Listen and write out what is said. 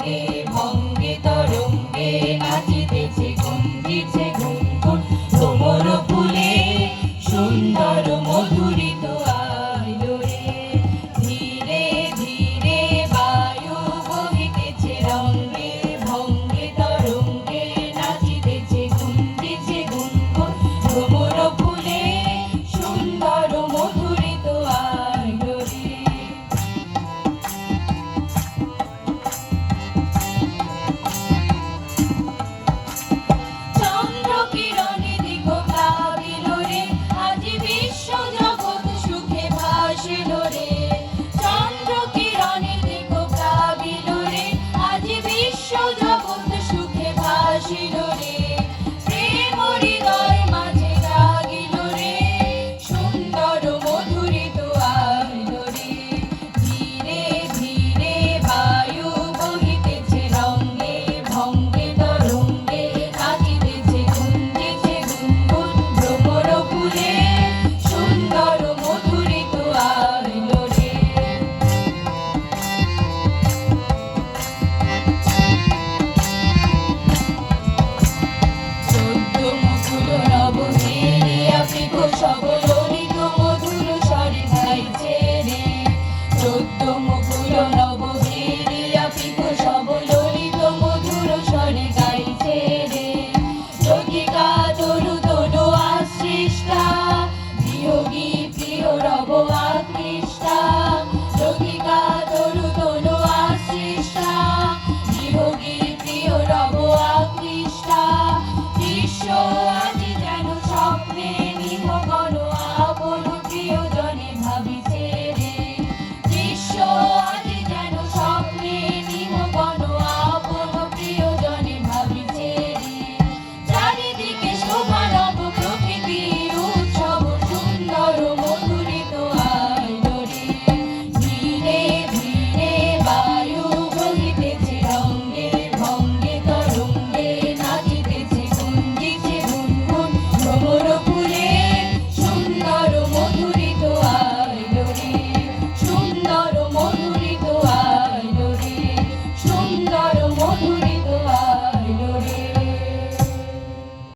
রঙ্গে ভঙ্গে তরঙ্গে নাচিতেছে গুঞ্জিছে গুনগুন ভ্রমর ফুলে সুন্দর মধুরিত আইলো রে। ধীরে ধীরে বায়ু বহিতেছে রঙ্গে ভঙ্গে তরঙ্গে নাচিতেছে গুঞ্জিছে গুনগুন ভ্রমর ফুলে সুন্দর মধুরিত আইলো রে। চন্দ্র কিরণে দিগ প্লাবিল রে আজ বিশ্ব জগৎ সুখে ভাসিল রে। চন্দ্র কিরণে দিগ প্লাবিল রে আজ বিশ্ব জগৎ সুখে ভাসিল